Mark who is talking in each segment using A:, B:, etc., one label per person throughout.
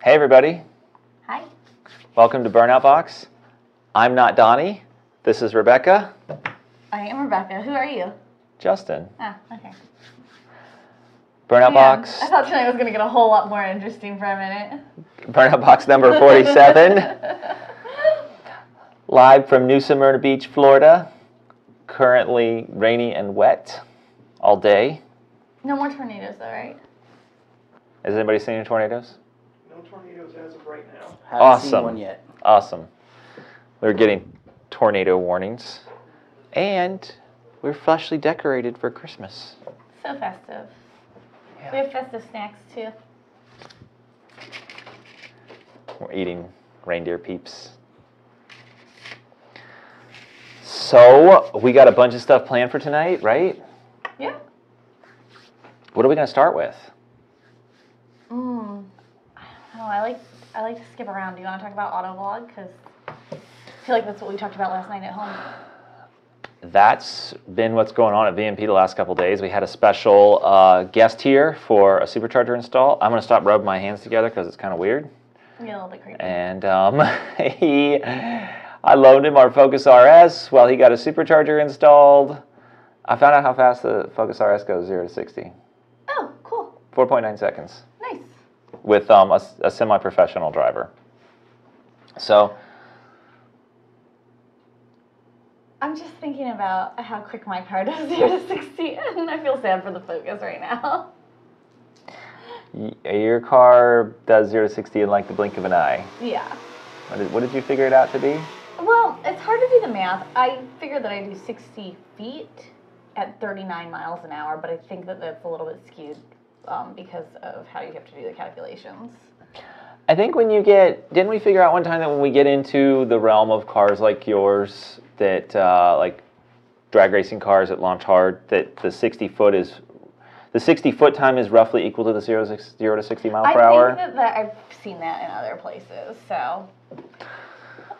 A: Hey everybody.
B: Hi.
A: Welcome to Burnout Box. I'm not Donnie. This is Rebecca.
B: I am Rebecca. Who are you?
A: Justin.
B: Ah, okay.
A: Burnout Box.
B: I thought tonight was going to get a whole lot more interesting for a minute.
A: Burnout Box number 47. Live from New Smyrna Beach, Florida. Currently rainy and wet all day.
B: No more tornadoes though, right?
A: Has anybody seen any tornadoes?
C: No tornadoes as of right now.
A: Haven't
D: seen one yet.
A: Awesome. We're getting tornado warnings. And we're freshly decorated for Christmas.
B: So festive.
A: Yeah.
B: We have festive snacks too.
A: We're eating reindeer peeps. So, we got a bunch of stuff planned for tonight, right?
B: Yeah.
A: What are we going to start with?
B: I don't know. I like to skip around. Do you want to talk about AutoVlog? Because I feel like that's what we talked about last night at home.
A: That's been what's going on at VMP the last couple days. We had a special guest here for a supercharger install. I'm going to stop rubbing my hands together because it's kind of weird.
B: Yeah, a little bit creepy.
A: And I loaned him our Focus RS while he got a supercharger installed. I found out how fast the Focus RS goes 0 to 60.
B: Oh, cool.
A: 4.9 seconds.
B: Nice.
A: With a semi-professional driver. So
B: I'm just thinking about how quick my car does 0 to 60, and I feel sad for the Focus right now.
A: Your car does 0 to 60 in like the blink of an eye.
B: Yeah.
A: What did you figure it out to be?
B: Well, it's hard to do the math. I figured that I do 60 feet at 39 miles an hour, but I think that that's a little bit skewed because of how you have to do the calculations.
A: I think when you get, didn't we figure out one time that when we get into the realm of cars like yours, that like drag racing cars that launch hard, that the 60 foot time is roughly equal to the 0 to 60 mile per hour?
B: I think that I've seen that in other places, so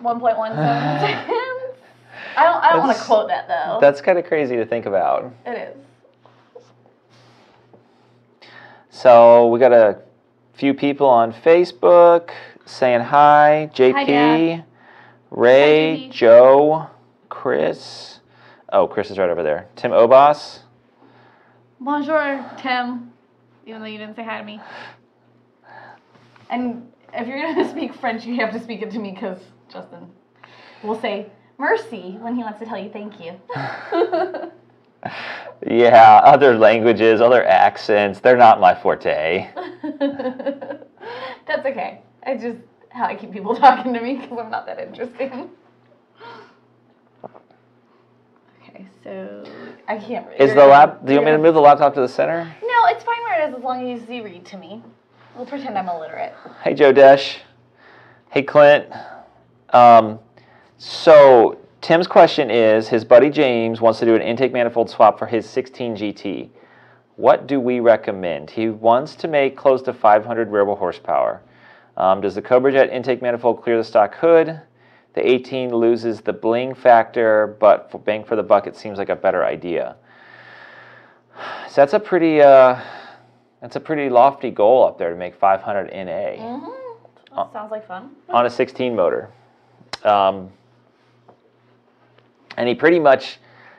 B: 1.17 seconds. I don't want to quote that though.
A: That's kind of crazy to think about.
B: It is.
A: So we got a few people on Facebook saying hi. JP,
B: Hi, Dad.
A: Ray,
B: Hi, JP.
A: Joe, Chris. Oh, Chris is right over there. Tim Obas.
B: Bonjour, Tim. Even though you didn't say hi to me. And if you're going to speak French, you have to speak it to me because Justin will say merci when he wants to tell you thank you.
A: Yeah, other languages, other accents, they're not my forte.
B: That's okay. It's just how I keep people talking to me because I'm not that interesting. Okay, so I can't read.
A: Is the do you want me to move the laptop to the center?
B: No, it's fine where it is as long as you read to me. We'll pretend I'm illiterate.
A: Hey, Joe Desh. Hey, Clint. So Tim's question is, his buddy James wants to do an intake manifold swap for his 16 GT. What do we recommend? He wants to make close to 500 rearable horsepower. Does the Cobra Jet intake manifold clear the stock hood? The 18 loses the bling factor, but for bang for the buck, it seems like a better idea. So that's a pretty lofty goal up there to make 500 NA.
B: That sounds like fun.
A: On a 16 motor. And he pretty much,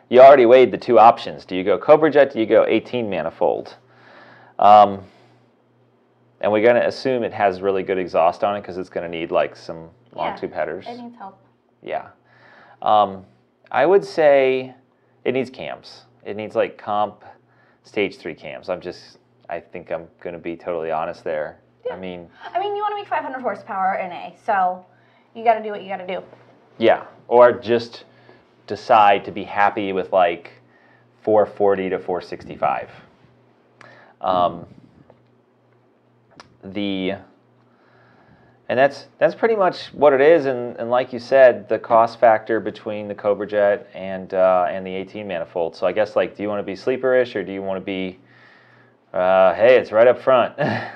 A: you already weighed the two options. Do you go Cobra Jet? Do you go 18 manifold? And we're going to assume it has really good exhaust on it because it's going to need like some long tube headers.
B: It needs help.
A: Yeah. I would say it needs cams. It needs like comp stage 3 cams. I think I'm going to be totally honest there.
B: Yeah.
A: I mean,
B: you want to make 500 horsepower NA, so you got to do what you got to do. Yeah.
A: Or just decide to be happy with like 440 to 465. And that's pretty much what it is. And like you said, the cost factor between the Cobra Jet and the 18 manifold. So I guess like, do you want to be sleeperish or do you want to be, hey, it's right up front?
B: I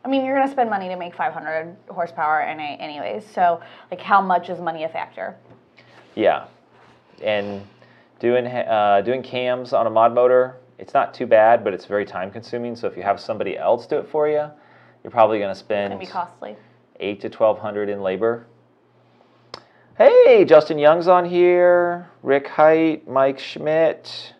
B: mean, you're going to spend money to make 500 horsepower NA anyways. So like, how much is money a factor?
A: Yeah. And doing cams on a mod motor, it's not too bad, but it's very time consuming. So if you have somebody else do it for you, you're probably going to spend
B: It's going to be costly.
A: $800 to $1,200 in labor. Hey, Justin Young's on here. Rick Height, Mike Schmidt.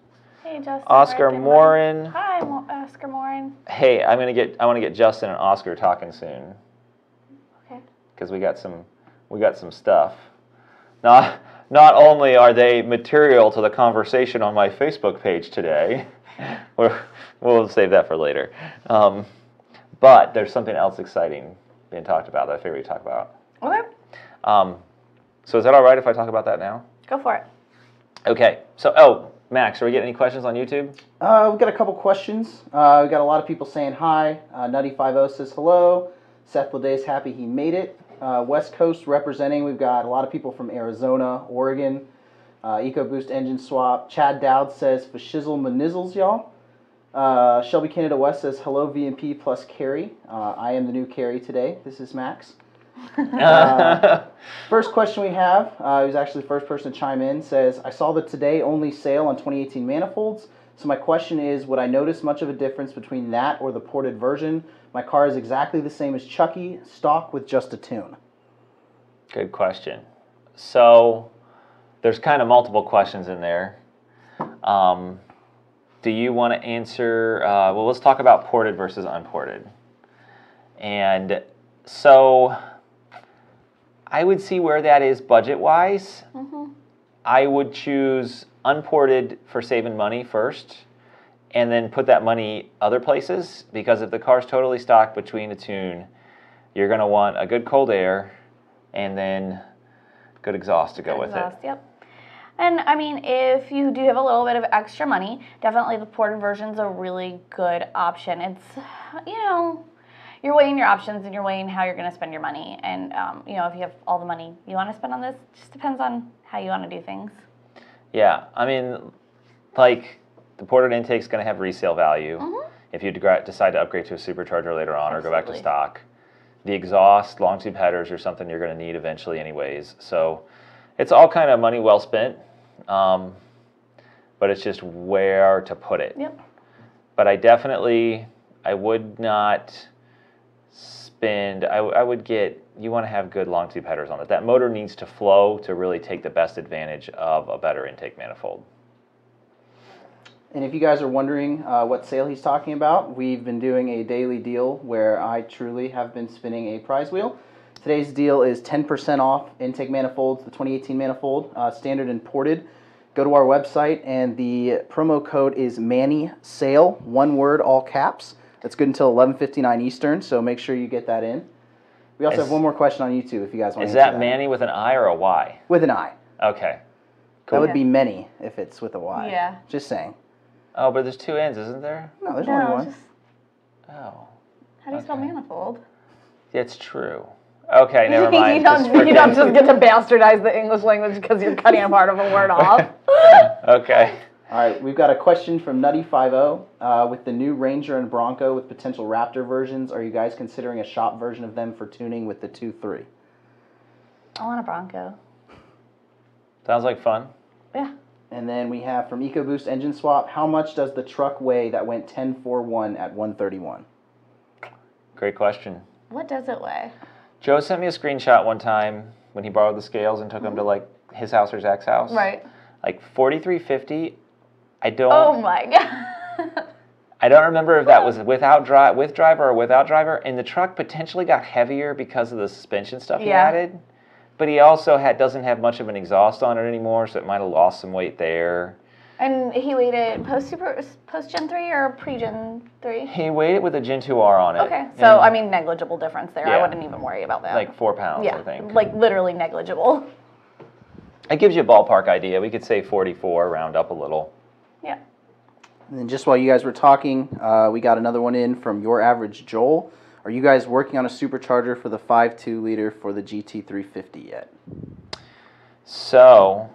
B: Hey, Justin.
A: Oscar Morin.
B: Hi, Oscar Morin.
A: Hey, I want to get Justin and Oscar talking soon.
B: Okay.
A: Because we got some stuff. Not only are they material to the conversation on my Facebook page today, we'll save that for later. But there's something else exciting being talked about that I figured we'd talk about.
B: Okay.
A: So is that all right if I talk about that now?
B: Go for it.
A: Okay. So, Max, are we getting any questions on YouTube?
D: We've got a couple questions. We've got a lot of people saying hi. Nutty50 says hello. Seth Leday's happy he made it. West Coast representing, we've got a lot of people from Arizona, Oregon. EcoBoost engine swap. Chad Dowd says for shizzle manizzles, y'all. Shelby Canada West says hello VMP plus Carrie. I am the new Carrie today. This is Max. First question we have, he was actually the first person to chime in, says, I saw the today only sale on 2018 manifolds. So my question is, would I notice much of a difference between that or the ported version? My car is exactly the same as Chucky, stock with just a tune.
A: Good question. So there's kind of multiple questions in there. Do you want to answer, well, let's talk about ported versus unported. And so I would see where that is budget-wise.
B: Mm-hmm.
A: I would choose unported for saving money first, and then put that money other places, because if the car's totally stock between a tune, you're going to want a good cold air and then good exhaust to go with it.
B: Yep. And I mean, if you do have a little bit of extra money, definitely the ported version's a really good option. It's, you're weighing your options and you're weighing how you're going to spend your money. And, if you have all the money you want to spend on this, it just depends on how you want to do things.
A: Yeah, I mean, like, the ported intake's going to have resale value if you decide to upgrade to a supercharger later on or go back to stock. The exhaust, long tube headers are something you're going to need eventually anyways. So it's all kind of money well spent, but it's just where to put it.
B: Yep.
A: But I would not spend, I would get, you want to have good long tube headers on it. That motor needs to flow to really take the best advantage of a better intake manifold.
D: And if you guys are wondering what sale he's talking about, we've been doing a daily deal where I truly have been spinning a prize wheel. Today's deal is 10% off intake manifolds, the 2018 manifold, standard and ported. Go to our website, and the promo code is MANNYSALE, one word, all caps. That's good until 11:59 Eastern, so make sure you get that in. We also have one more question on YouTube if you guys want to answer that.
A: Is that Manny with an I or a Y?
D: With an I.
A: Okay.
D: Cool. That would be many if it's with a Y.
B: Yeah.
D: Just saying.
A: Oh, but there's two N's, isn't there?
D: No, there's only one.
A: Oh.
B: How do you spell manifold?
A: It's true. Okay, never mind.
B: you don't just get to bastardize the English language because you're cutting a part of a word off.
A: Okay.
D: All right, we've got a question from Nutty50. With the new Ranger and Bronco with potential Raptor versions, are you guys considering a shop version of them for tuning with the 2.3?
B: I want a Bronco.
A: Sounds like fun.
B: Yeah.
D: And then we have from EcoBoost Engine Swap, how much does the truck weigh that went 10.41 at 131?
A: Great question.
B: What does it weigh?
A: Joe sent me a screenshot one time when he borrowed the scales and took them to like his house or Zach's house.
B: Right.
A: Like 4350. I don't.
B: Oh my god.
A: I don't remember if that was with driver or without driver. And the truck potentially got heavier because of the suspension stuff he added. But he also doesn't have much of an exhaust on it anymore, so it might have lost some weight there.
B: And he weighed it post Gen 3 or pre Gen 3?
A: He weighed it with a Gen 2R on it.
B: Okay, so I mean negligible difference there.
A: Yeah.
B: I wouldn't even worry about that.
A: Like 4 pounds, I think.
B: Like literally negligible.
A: It gives you a ballpark idea. We could say 44, round up a little.
B: Yeah.
D: And then just while you guys were talking, we got another one in from Your Average Joel. Are you guys working on a supercharger for the 5.2 liter for the GT350 yet?
A: So,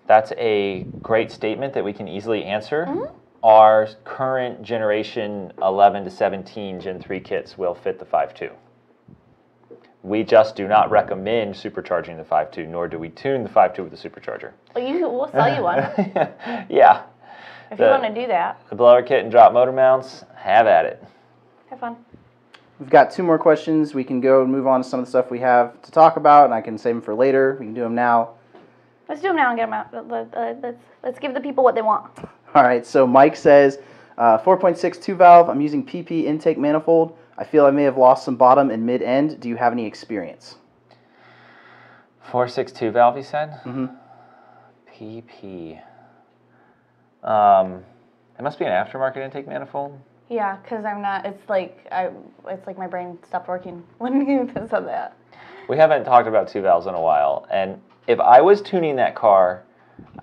A: that's a great statement that we can easily answer. Mm-hmm. Our current generation 11 to 17 Gen 3 kits will fit the 5.2. We just do not recommend supercharging the 5.2, nor do we tune the 5.2 with the supercharger.
B: Well, we'll sell you one.
A: Yeah.
B: If you want to do that.
A: The blower kit and drop motor mounts, have at it.
B: Have fun.
D: We've got 2 more questions. We can go and move on to some of the stuff we have to talk about, and I can save them for later. We can do them now.
B: Let's do them now and get them out. Let's give the people what they want.
D: All right, so Mike says, 4.6 2-valve, I'm using PP intake manifold. I feel I may have lost some bottom and mid-end. Do you have any experience?
A: 4.6 valve, you said?
D: Mm-hmm.
A: PP. It must be an aftermarket intake manifold.
B: Yeah, because I'm not. It's like my brain stopped working when you said that.
A: We haven't talked about 2 valves in a while, and if I was tuning that car,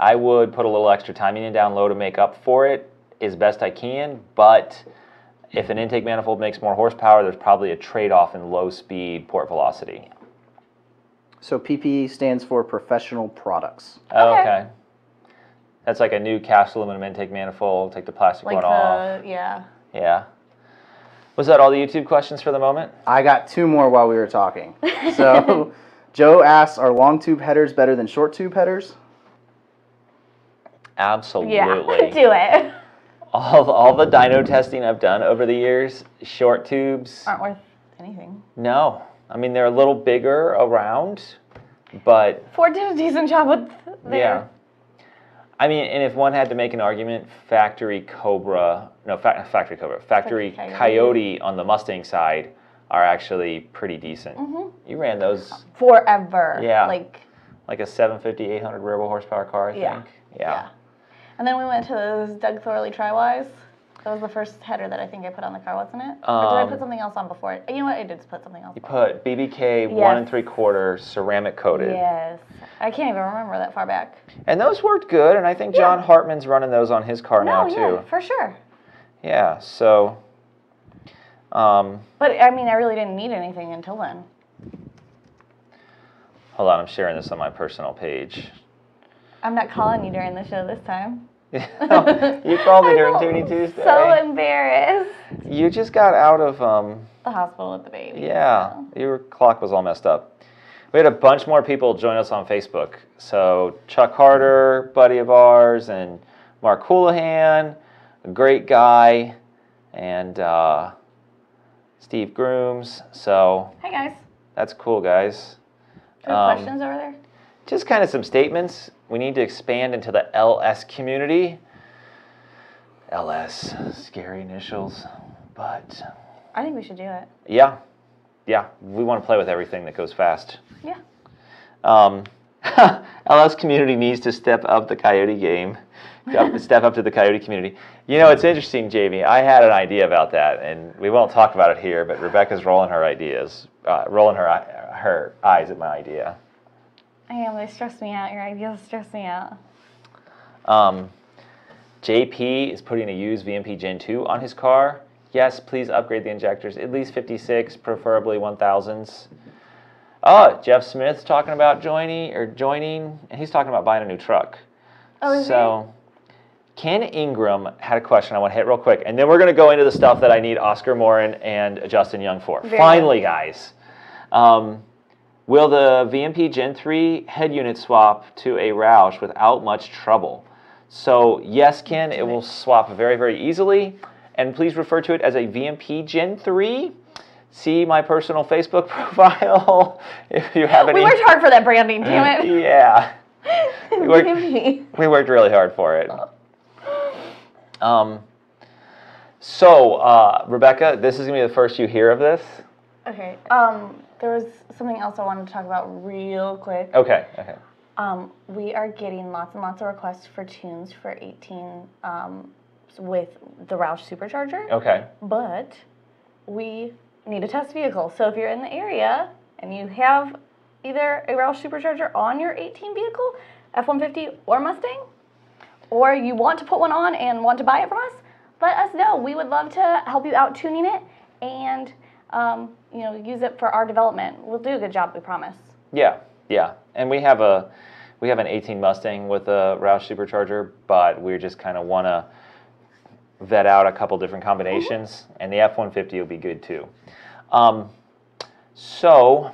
A: I would put a little extra timing in down low to make up for it as best I can, but if an intake manifold makes more horsepower, there's probably a trade-off in low speed port velocity.
D: So PP stands for Professional Products.
A: Oh, okay. That's like a new cast aluminum intake manifold, take the plastic one off.
B: Yeah.
A: Yeah. Was that all the YouTube questions for the moment?
D: I got 2 more while we were talking. So Joe asks, are long tube headers better than short tube headers?
A: Absolutely.
B: Yeah, do it.
A: All the dyno testing I've done over the years, short tubes
B: aren't worth anything.
A: No. I mean, they're a little bigger around, but
B: Ford did a decent job with their...
A: Yeah. I mean, and if one had to make an argument, factory Coyote on the Mustang side are actually pretty decent. Mm-hmm. You ran those
B: forever.
A: Yeah. Like a 750, 800 rear-wheel horsepower car, I think. Yeah.
B: And then we went to those Doug Thorley Tri-Ys. That was the first header that I think I put on the car, wasn't it? Or did I put something else on before it? You know what? I did put something else on.
A: You put BBK 1 3/4 ceramic coated.
B: Yes. I can't even remember that far back.
A: And those worked good, and I think John Hartman's running those on his car now, too.
B: Yeah, for sure.
A: Yeah, so...
B: But, I mean, I really didn't need anything until then.
A: Hold on, I'm sharing this on my personal page.
B: I'm not calling you during the show this time.
A: You called me during Tuning Tuesday.
B: So embarrassed.
A: You just got out of...
B: the hospital with the baby.
A: Yeah, your clock was all messed up. We had a bunch more people join us on Facebook. So Chuck Harder, buddy of ours, and Mark Houlihan, a great guy, and Steve Grooms. So
B: Hi, guys.
A: that's cool, guys.
B: Questions over there?
A: Just kind of some statements. We need to expand into the LS community. LS, scary initials, but
B: I think we should do it.
A: yeah, we want to play with everything that goes fast.
B: Yeah.
A: LS community needs to step up the Coyote game. Step up to the Coyote community. You know, it's interesting, Jamie. I had an idea about that, and we won't talk about it here. But Rebecca's rolling her eyes at my idea.
B: I am. They stress me out. Your ideas stress me out.
A: JP is putting a used VMP Gen 2 on his car. Yes, please upgrade the injectors. At least 56, preferably 1000s. Oh, Jeff Smith's talking about joining, and he's talking about buying a new truck.
B: Oh, is
A: so, Ken Ingram had a question I want to hit real quick, and then we're going to go into the stuff that I need Oscar Morin and Justin Young for. Finally, guys. Will the VMP Gen 3 head unit swap to a Roush without much trouble? So, yes, Ken, it will swap very, very easily. And please refer to it as a VMP Gen 3. See my personal Facebook profile if you have any.
B: We worked hard for that branding, damn it.
A: Yeah. We worked really hard for it. Rebecca, this is going to be the first you hear of this.
B: Okay. There was something else I wanted to talk about real quick.
A: Okay.
B: We are getting lots and lots of requests for tunes for 18 with the Roush Supercharger.
A: Okay.
B: But we need a test vehicle. So if you're in the area and you have either a Roush Supercharger on your 18 vehicle, F-150 or Mustang, or you want to put one on and want to buy it from us, let us know. We would love to help you out tuning it and use it for our development. We'll do a good job, we promise.
A: Yeah. And we have an 18 Mustang with a Roush Supercharger, but we just kind of want to vet out a couple different combinations, and the F-150 will be good too. So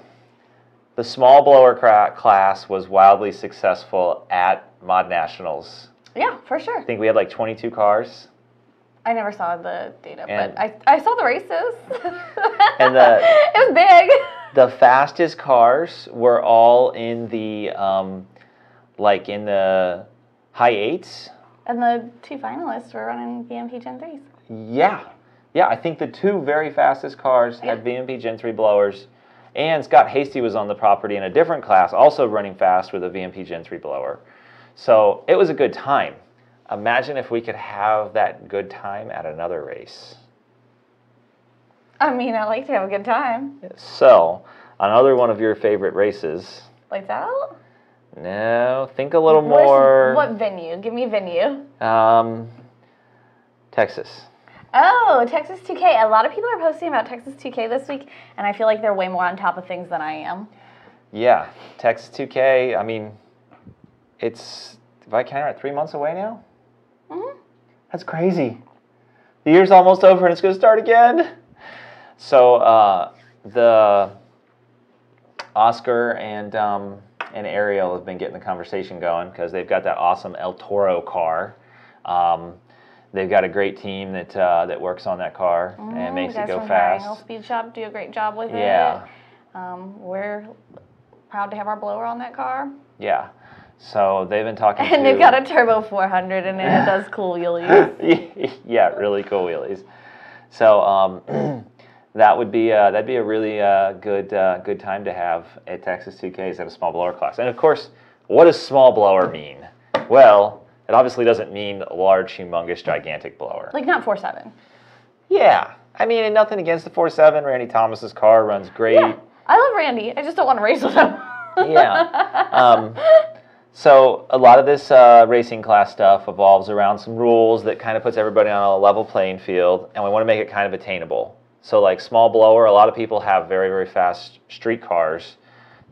A: the small blower class was wildly successful at Mod Nationals.
B: Yeah, for sure.
A: I think we had like 22 cars.
B: I never saw the data, but I saw the races.
A: And
B: it was big.
A: The fastest cars were all in the in the high 8s.
B: And the two finalists were running VMP Gen 3s.
A: Yeah, I think the two very fastest cars had VMP Gen 3 blowers. And Scott Hasty was on the property in a different class, also running fast with a VMP Gen 3 blower. So it was a good time. Imagine if we could have that good time at another race.
B: I mean, I like to have a good time.
A: So, another one of your favorite races.
B: Lights Out?
A: No, think a little more.
B: What venue? Give me a venue.
A: Texas.
B: Oh, Texas 2K. A lot of people are posting about Texas 2K this week, and I feel like they're way more on top of things than I am.
A: Yeah, Texas 2K, I mean, it's, if I count it, 3 months away now?
B: Mm-hmm.
A: That's crazy. The year's almost over and it's going to start again. So, the Oscar and Ariel have been getting the conversation going because they've got that awesome El Toro car. They've got a great team that works on that car and makes it go fast.
B: Triangle Speed Shop do a great job with
A: it.
B: We're proud to have our blower on that car.
A: Yeah. So they've been talking
B: and they've got a turbo 400 and it does cool wheelies.
A: Yeah, really cool wheelies. So that'd be a really good time to have at Texas 2Ks at a small blower class. And of course, what does small blower mean? Well, it obviously doesn't mean a large, humongous, gigantic blower.
B: Like not 4.7.
A: Yeah. I mean, and nothing against the 4.7. Randy Thomas's car runs great.
B: Yeah. I love Randy. I just don't want to race with him.
A: Yeah. So a lot of this racing class stuff evolves around some rules that kind of puts everybody on a level playing field, and we want to make it kind of attainable. So like small blower, a lot of people have very, very fast street cars.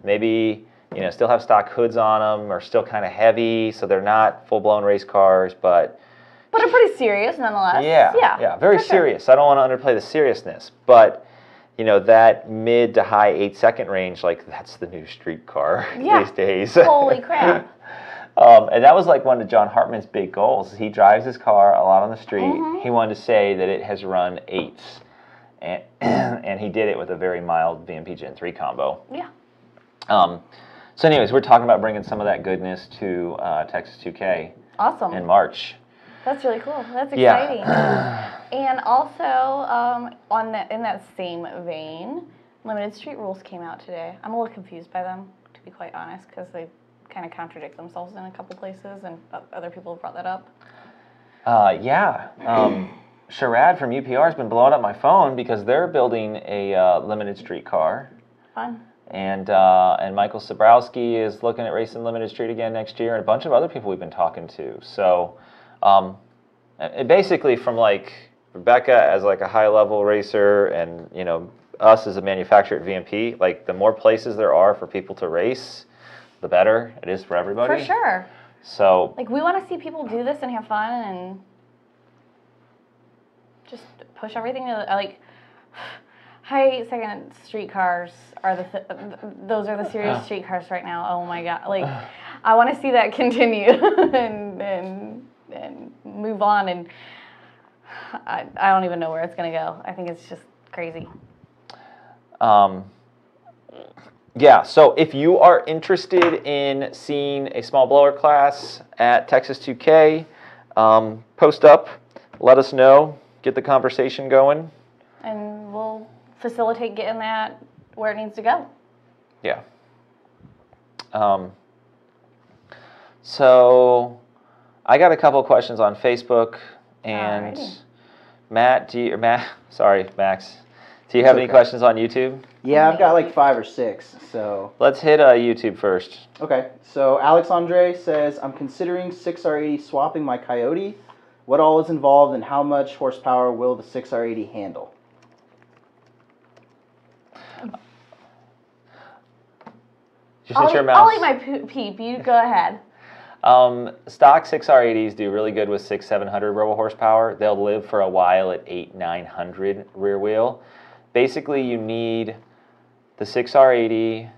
A: Maybe, still have stock hoods on them, or still kind of heavy, so they're not full-blown race cars, but
B: are pretty serious nonetheless.
A: Yeah, very serious. I don't want to underplay the seriousness, but that mid to high 8-second range, like that's the new street car these days.
B: Holy crap.
A: And that was like one of John Hartman's big goals. He drives his car a lot on the street. Mm-hmm. He wanted to say that it has run 8s. and, and he did it with a very mild VMP Gen 3 combo.
B: Yeah.
A: So anyways, we're talking about bringing some of that goodness to Texas 2K
B: Awesome.
A: in March.
B: That's really cool. That's exciting.
A: Yeah.
B: And also, in that same vein, Limited Street Rules came out today. I'm a little confused by them, to be quite honest, because they kind of contradict themselves in a couple places, and other people have brought that up.
A: Yeah. Sharad from UPR has been blowing up my phone because they're building a Limited Street car.
B: Fun.
A: And Michael Sabrowski is looking at racing Limited Street again next year, and a bunch of other people we've been talking to. So, it basically from like Rebecca as like a high-level racer, and you know us as a manufacturer at VMP, like the more places there are for people to race, the better it is for everybody.
B: For sure.
A: So,
B: Like, we want to see people do this and have fun and just push everything to, like, high second streetcars are those are the serious streetcars right now. Oh my God. Like, I want to see that continue and move on, and I don't even know where it's going to go. I think it's just crazy.
A: Yeah, so if you are interested in seeing a small blower class at Texas 2K, post up, let us know, get the conversation going.
B: And we'll facilitate getting that where it needs to go.
A: Yeah. So I got a couple of questions on Facebook, and
B: Alrighty.
A: Max, do you have any questions on YouTube?
D: Yeah, I've got like 5 or 6, so.
A: Let's hit YouTube first.
D: Okay, so Alexandre says, I'm considering 6R80 swapping my Coyote. What all is involved and how much horsepower will the 6R80 handle?
B: I'll eat my peep. You go ahead.
A: Stock 6R80s do really good with 600-700 robo horsepower. They'll live for a while at 800-900 rear wheel. Basically, you need the 6R80,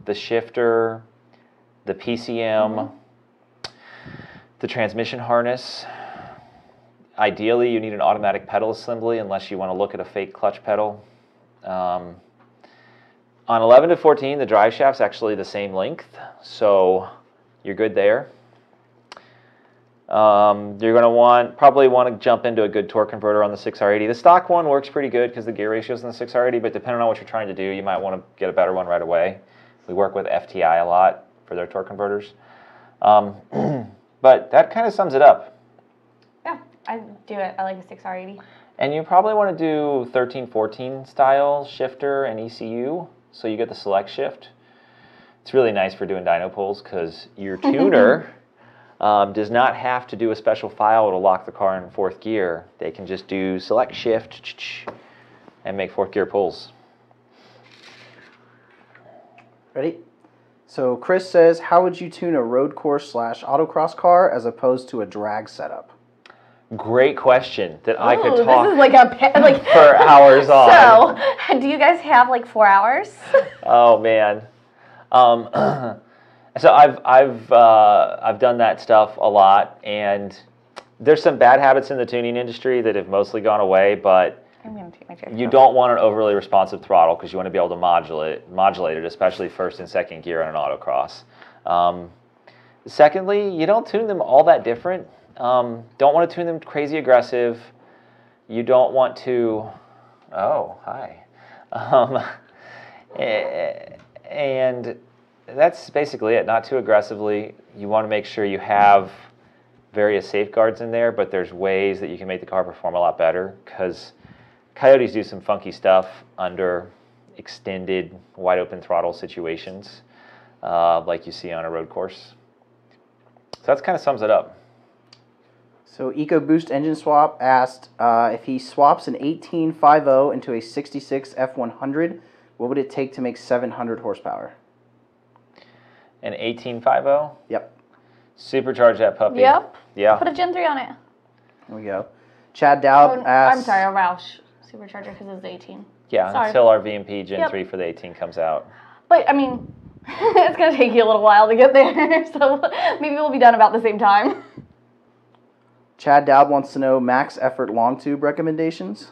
A: the shifter, the PCM, the transmission harness. Ideally, you need an automatic pedal assembly unless you want to look at a fake clutch pedal. On 11 to 14, the drive shaft's actually the same length, so you're good there. You're going to probably want to jump into a good torque converter on the 6R80. The stock one works pretty good because the gear ratio's in the 6R80, but depending on what you're trying to do, you might want to get a better one right away. We work with FTI a lot for their torque converters. But that kind of sums it up.
B: Yeah, I do it. I like a 6R80.
A: And you probably want to do 13-14 style shifter and ECU, so you get the select shift. It's really nice for doing dyno pulls because your tuner does not have to do a special file to lock the car in 4th gear. They can just do select shift and make 4th gear pulls.
D: Ready? So Chris says, how would you tune a road course / autocross car as opposed to a drag setup?
A: Great question that I could talk
B: this is like
A: for hours on.
B: So, do you guys have like 4 hours?
A: Oh man. So I've done that stuff a lot, and there's some bad habits in the tuning industry that have mostly gone away, but
B: I'm gonna take my chair.
A: you don't want an overly responsive throttle because you want to be able to modulate it, especially 1st and 2nd gear on an autocross. Secondly, you don't tune them all that different. Don't want to tune them crazy aggressive. You don't want to. Oh, hi. And that's basically it. Not too aggressively. You want to make sure you have various safeguards in there, but there's ways that you can make the car perform a lot better because Coyotes do some funky stuff under extended wide open throttle situations like you see on a road course. So that kind of sums it up.
D: So EcoBoost Engine Swap asked if he swaps an 1850 into a 66 F100, what would it take to make 700 horsepower?
A: An 1850?
D: Yep.
A: Supercharge that puppy.
B: Yep.
A: Yeah.
B: Put a Gen 3 on it.
D: There we go. Chad Dowd asked...
B: I'm sorry, a Roush supercharger because it's 18.
A: Yeah,
B: Sorry.
A: until our VMP Gen 3 for the 18 comes out.
B: But, I mean, it's going to take you a little while to get there, so maybe we'll be done about the same time.
D: Chad Dowd wants to know max effort long tube recommendations.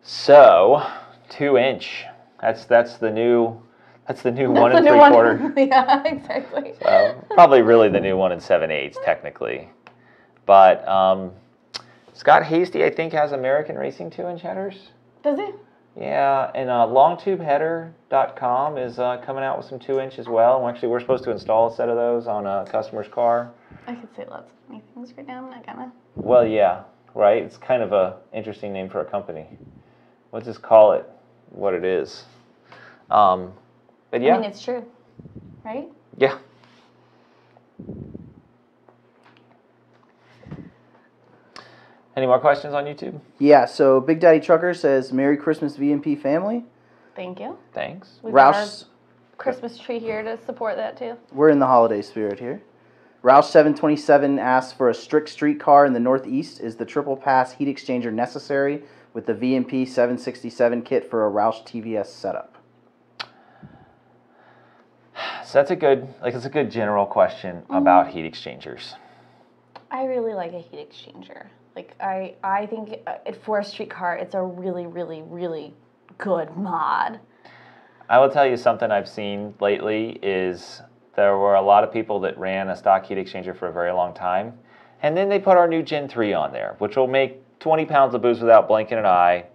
A: So 2-inch. That's the new 1 3/4.
B: Yeah, exactly.
A: Probably really the new 1 7/8 technically. But Scott Hasty, I think, has American Racing 2-inch headers.
B: Does he?
A: Yeah, and longtubeheader.com is coming out with some 2-inch as well. And we're supposed to install a set of those on a customer's car.
B: I could say lots of funny things right now. I'm not gonna.
A: Well, yeah, right? It's kind of a interesting name for a company. Let's just call it what it is. But yeah.
B: I mean, it's true, right?
A: Yeah. Any more questions on YouTube?
D: Yeah, so Big Daddy Trucker says, Merry Christmas, VMP family.
B: Thank you.
A: Thanks.
B: We've got our
D: Roush,
B: Christmas tree here to support that too.
D: we're in the holiday spirit here. Roush727 asks for a strict street car in the Northeast. Is the triple pass heat exchanger necessary with the VMP 767 kit for a Roush TVS setup?
A: So that's a good general question about heat exchangers.
B: I really like a heat exchanger. Like I think for a street car, it's a really, really, really good mod.
A: I will tell you something I've seen lately is there were a lot of people that ran a stock heat exchanger for a very long time, and then they put our new Gen 3 on there, which will make 20 pounds of boost without blinking an eye,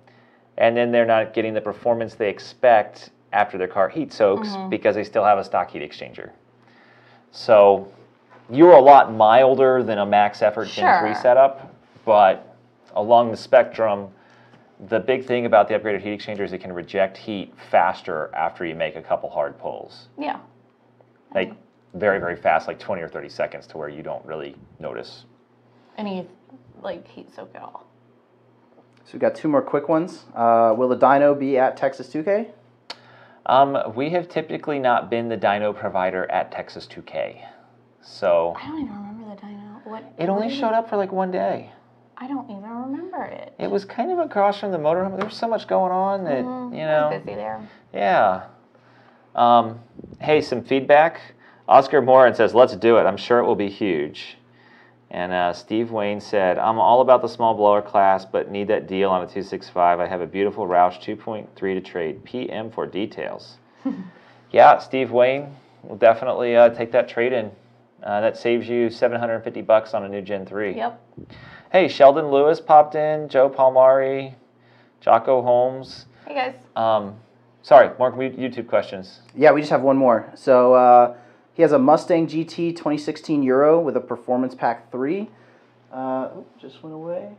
A: and then they're not getting the performance they expect after their car heat soaks because they still have a stock heat exchanger. So you're a lot milder than a max effort Gen 3 setup, but along the spectrum, the big thing about the upgraded heat exchanger is it can reject heat faster after you make a couple hard pulls.
B: Yeah.
A: Like very, very fast, like 20 or 30 seconds to where you don't really notice
B: any like heat soak at all.
D: So we've got two more quick ones. Will the dyno be at Texas 2K?
A: We have typically not been the dyno provider at Texas 2K. So
B: I don't even remember the dyno.
A: It only showed up for like one day.
B: I don't even remember it.
A: It was kind of across from the motorhome. There was so much going on that, you know.
B: I was busy there.
A: Yeah. Hey, some feedback. Oscar Moran says, let's do it. I'm sure it will be huge. And Steve Wayne said, I'm all about the small blower class, but need that deal on a 265. I have a beautiful Roush 2.3 to trade. PM for details. Yeah, Steve Wayne will definitely take that trade in. That saves you $750 on a new Gen 3.
B: Yep.
A: Hey, Sheldon Lewis popped in, Joe Palmari, Jocko Holmes.
B: Hey, guys.
A: Sorry, more YouTube questions.
D: Yeah, we just have one more. So he has a Mustang GT 2016 Euro with a Performance Pack 3. Just went away.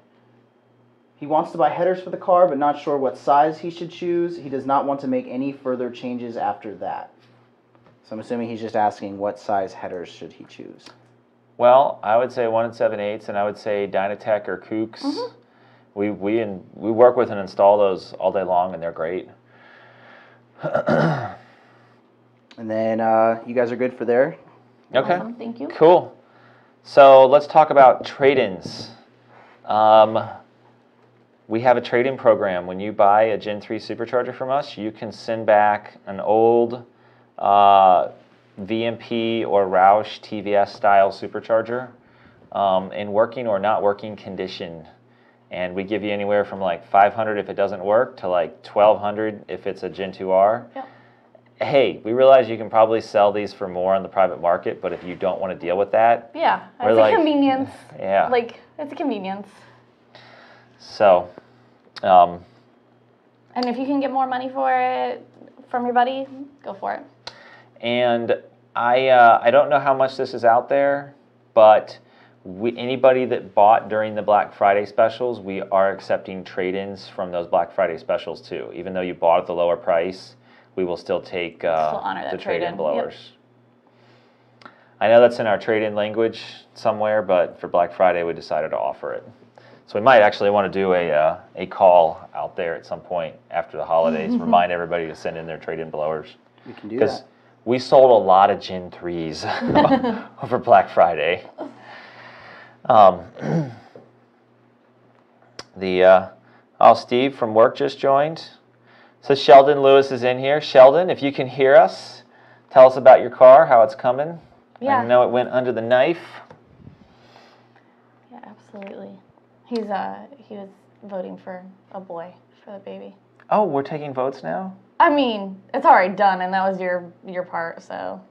D: He wants to buy headers for the car, but not sure what size he should choose. He does not want to make any further changes after that. So I'm assuming he's just asking what size headers should he choose.
A: Well, I would say 1 7/8, and I would say Dynatech or Kooks. We work with and install those all day long, and they're great.
D: And then you guys are good for there?
A: Okay.
B: Awesome. Thank you.
A: Cool. So let's talk about trade-ins. We have a trade-in program. When you buy a Gen 3 supercharger from us, you can send back an old VMP or Roush TVS style supercharger in working or not working condition, and we give you anywhere from like $500 if it doesn't work to like $1,200 if it's a Gen 2R.
B: Yep.
A: Hey, we realize you can probably sell these for more on the private market, but if you don't want to deal with that,
B: Yeah,
A: we're
B: it's
A: like,
B: a convenience.
A: Yeah.
B: Like, it's a convenience.
A: So,
B: And if you can get more money for it from your buddy, go for it.
A: and I don't know how much this is out there, but anybody that bought during the Black Friday specials, we are accepting trade-ins from those Black Friday specials too. Even though you bought at the lower price, we will still take
B: honor that
A: the trade-in
B: trade-in.
A: blowers. Yep. I know that's in our trade-in language somewhere, but for Black Friday we decided to offer it. So we might actually want to do a call out there at some point after the holidays, remind everybody to send in their trade-in blowers.
D: We can do that.
A: We sold a lot of Gen 3s over Black Friday. Steve from work just joined. So Sheldon Lewis is in here. Sheldon, if you can hear us, tell us about your car, how it's coming.
B: Yeah.
A: I know it went under the knife.
B: Yeah, absolutely. He was voting for a boy for the baby.
A: Oh, we're taking votes now?
B: I mean, it's already done, and that was your part, so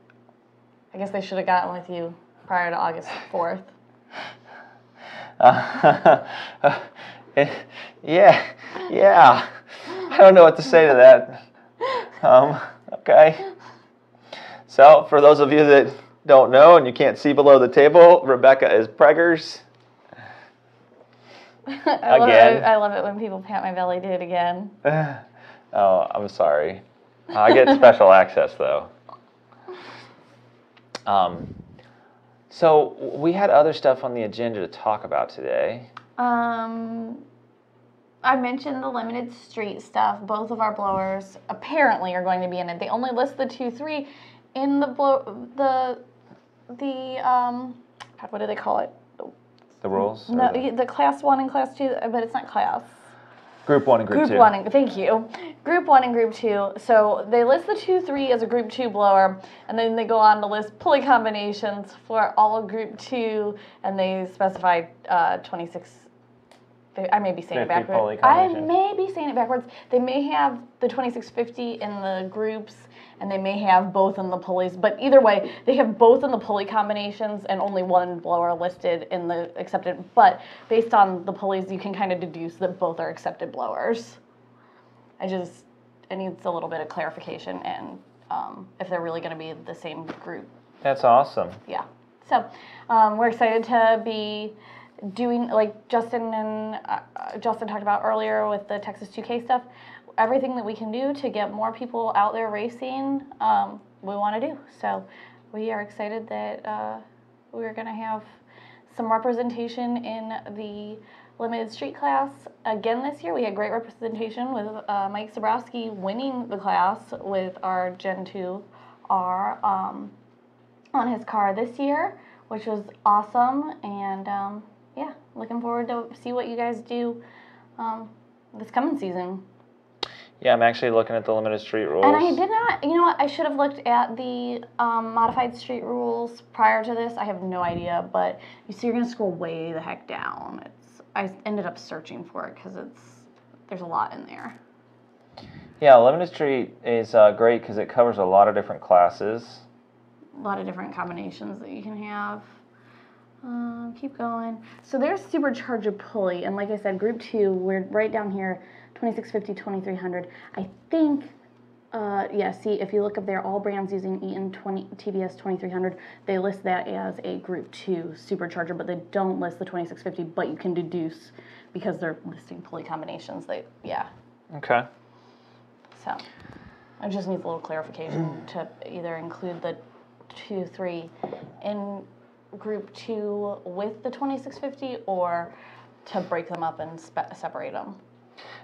B: I guess they should have gotten with you prior to August 4th.
A: Yeah. I don't know what to say to that. Okay. So, for those of you that don't know and you can't see below the table, Rebecca is preggers.
B: I love it when people pat my belly. Do it again.
A: Oh, I'm sorry. I get special access, though. So, we had other stuff on the agenda to talk about today.
B: I mentioned the limited street stuff. Both of our blowers apparently are going to be in it. They only list the 2.3 in the what do they call it?
A: The rules?
B: No, the class 1 and class 2, but it's not class.
A: Group 1 and Group 2.
B: Group 1 and, thank you. Group 1 and Group 2. So they list the 2.3 as a Group 2 blower, and then they go on to list pulley combinations for all of Group 2, and they specify 26. I may be saying it backwards. I may be saying it backwards. They may have the 2650 in the groups, and they may have both in the pulleys. But either way, they have both in the pulley combinations and only one blower listed in the accepted. But based on the pulleys, you can kind of deduce that both are accepted blowers. It needs a little bit of clarification, and if they're really going to be the same group.
A: That's awesome.
B: Yeah. So we're excited to be doing, like Justin talked about earlier with the Texas 2K stuff, everything that we can do to get more people out there racing, we want to do. So we are excited that we're going to have some representation in the limited street class again this year. We had great representation with Mike Zabrowski winning the class with our Gen 2R on his car this year, which was awesome. And yeah, looking forward to see what you guys do this coming season.
A: Yeah, I'm actually looking at the limited street rules.
B: And I did not, you know what, I should have looked at the modified street rules prior to this. I have no idea, but you're going to scroll way the heck down. I ended up searching for it because there's a lot in there.
A: Yeah, limited street is great because it covers a lot of different classes.
B: A lot of different combinations that you can have. Keep going. So there's supercharger pulley, and like I said, Group 2, we're right down here, 2650, 2300. I think, yeah, see, if you look up there, all brands using Eaton TBS 2300, they list that as a Group 2 supercharger, but they don't list the 2650, but you can deduce because they're listing pulley combinations. Yeah.
A: Okay.
B: So, it just needs a little clarification to either include the 2.3 in Group 2 with the 2650 or to break them up and separate them.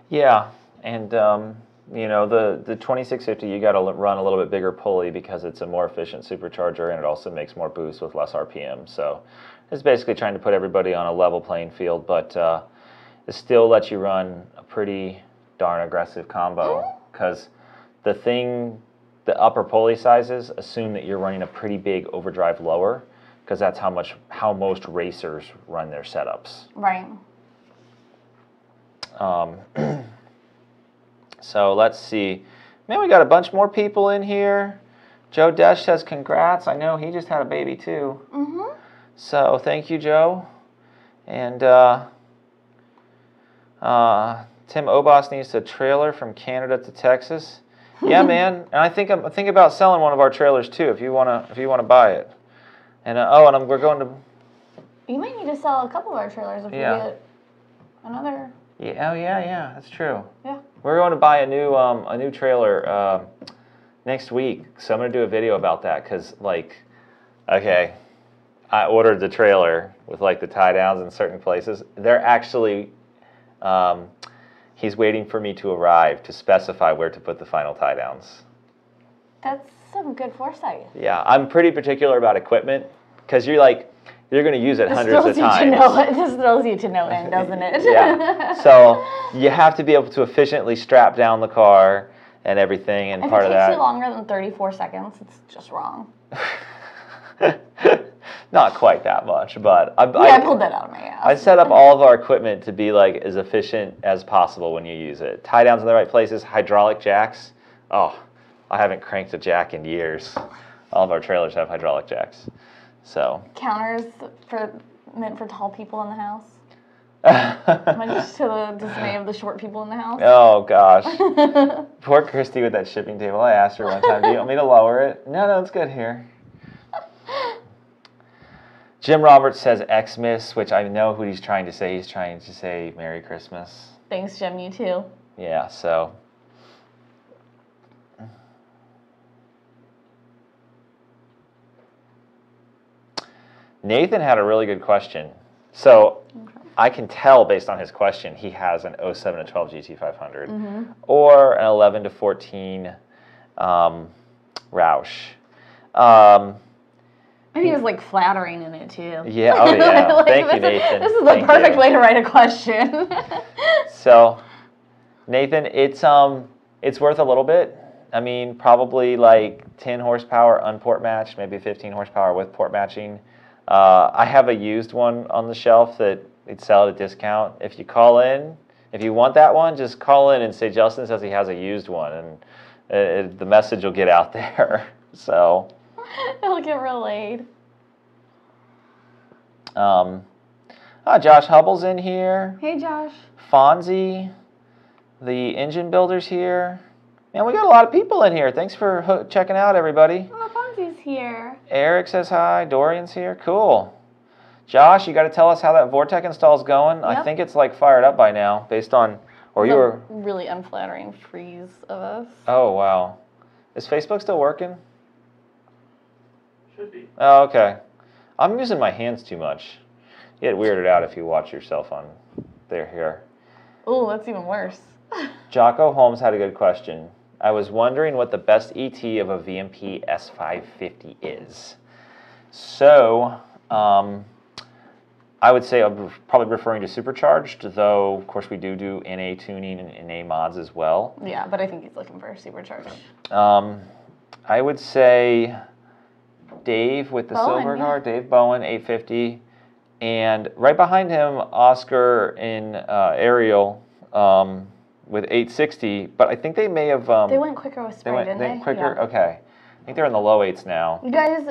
A: Yeah, and you know, the 2650, you got to run a little bit bigger pulley because it's a more efficient supercharger, and it also makes more boost with less RPM. So it's basically trying to put everybody on a level playing field, but it still lets you run a pretty darn aggressive combo because the upper pulley sizes assume that you're running a pretty big overdrive lower, because that's how most racers run their setups.
B: Right.
A: So let's see. Man, we got a bunch more people in here. Joe Desch says congrats. I know he just had a baby too.
B: Mm-hmm.
A: So thank you, Joe. And Tim Obas needs a trailer from Canada to Texas. Yeah, man. And I think I'm thinking about selling one of our trailers too. If you wanna buy it. And we're going to.
B: You might need to sell a couple of our trailers if we get another.
A: Yeah. Oh yeah. That's true.
B: Yeah.
A: We're going to buy a new trailer next week, so I'm going to do a video about that because, like, okay, I ordered the trailer with like the tie downs in certain places. They're actually, he's waiting for me to arrive to specify where to put the final tie downs.
B: That's some good foresight.
A: Yeah, I'm pretty particular about equipment because you're going to use it hundreds of times.
B: This thrills you to no end, doesn't it?
A: Yeah. So you have to be able to efficiently strap down the car and everything, and
B: if
A: part of that.
B: If it takes you longer than 34 seconds, it's just wrong.
A: Not quite that much, but
B: I pulled that out of my ass.
A: I set up all of our equipment to be like as efficient as possible when you use it. Tie downs in the right places, hydraulic jacks. Oh, I haven't cranked a jack in years. All of our trailers have hydraulic jacks. So
B: counters meant for tall people in the house. Much to the dismay of the short people in the house.
A: Oh gosh. Poor Christy with that shipping table. I asked her one time, do you want me to lower it? No, it's good here. Jim Roberts says Xmas, which I know who he's trying to say. He's trying to say Merry Christmas.
B: Thanks, Jim. You too.
A: Yeah, so. Nathan had a really good question. So I can tell based on his question he has an 07 to 12 GT500 or an 11 to 14 Roush.
B: And he was like flattering in it too.
A: Yeah, oh yeah.
B: Like,
A: Thank you, Nathan.
B: This is the perfect way to write a question.
A: So, Nathan, it's worth a little bit. I mean, probably like 10 horsepower unport matched, maybe 15 horsepower with port matching. I have a used one on the shelf that they'd sell at a discount. If you call in, if you want that one, just call in and say Justin says he has a used one, and the message will get out there. So.
B: It'll get relayed.
A: Josh Hubble's in here.
B: Hey, Josh.
A: Fonzie, the engine builder's here. Man, we got a lot of people in here. Thanks for checking out, everybody.
B: Oh, Fonzie's here.
A: Eric says hi. Dorian's here. Cool. Josh, you got to tell us how that Vortec install's going. Yep. I think it's like fired up by now, based on, or you were
B: really unflattering freeze of us.
A: Oh wow, is Facebook still working?
C: Should be.
A: Oh, okay. I'm using my hands too much. You get weirded out if you watch yourself on there here.
B: Oh, that's even worse.
A: Jocko Holmes had a good question. I was wondering what the best ET of a VMP S550 is. So, I would say I'm probably referring to supercharged, though, of course, we do NA tuning and NA mods as well.
B: Yeah, but I think he's looking for supercharged.
A: I would say Dave with the silver car, Dave Bowen, 850. And right behind him, Oscar and Ariel with 860. But I think they may have...
B: they went quicker with spray, didn't they?
A: They went quicker?
B: Yeah.
A: Okay. I think they're in the low 8s now.
B: You guys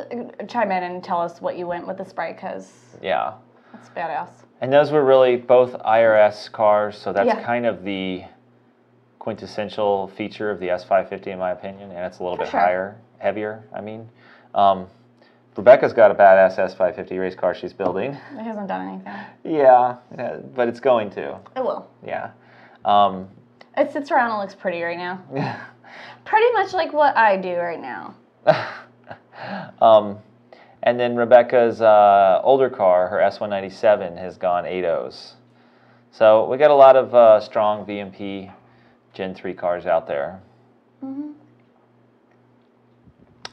B: chime in and tell us what you went with the spray, because...
A: Yeah.
B: That's badass.
A: And those were really both IRS cars, so that's kind of the quintessential feature of the S550 in my opinion, and it's a little bit heavier, I mean. Rebecca's got a badass S550 race car she's building.
B: It hasn't done anything.
A: Yeah, but it's going to.
B: It will.
A: Yeah.
B: It sits around and looks pretty right now. Pretty much like what I do right now.
A: And then Rebecca's older car, her S197, has gone 8.0s. So we got a lot of strong VMP Gen 3 cars out there.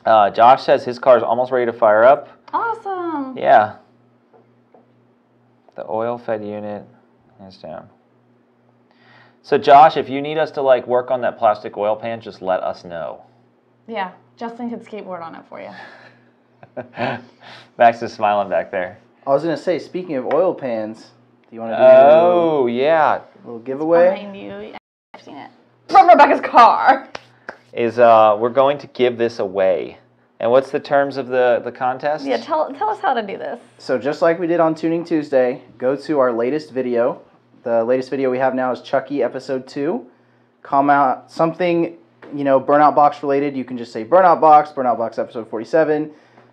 A: Josh says his car is almost ready to fire up.
B: Awesome.
A: Yeah. The oil-fed unit is down. So Josh, if you need us to like work on that plastic oil pan, just let us know.
B: Yeah, Justin could skateboard on it for you.
A: Max is smiling back there.
D: I was going to say, speaking of oil pans, do you want to do
A: yeah.
D: a little giveaway?
B: Behind you. I've seen it. From Rebecca's car.
A: We're going to give this away. And what's the terms of the contest?
B: Yeah, tell us how to do this.
D: So just like we did on Tuning Tuesday, go to our latest video. The latest video we have now is Chucky episode 2. Comment out something, Burnout Box related. You can just say Burnout Box episode 47.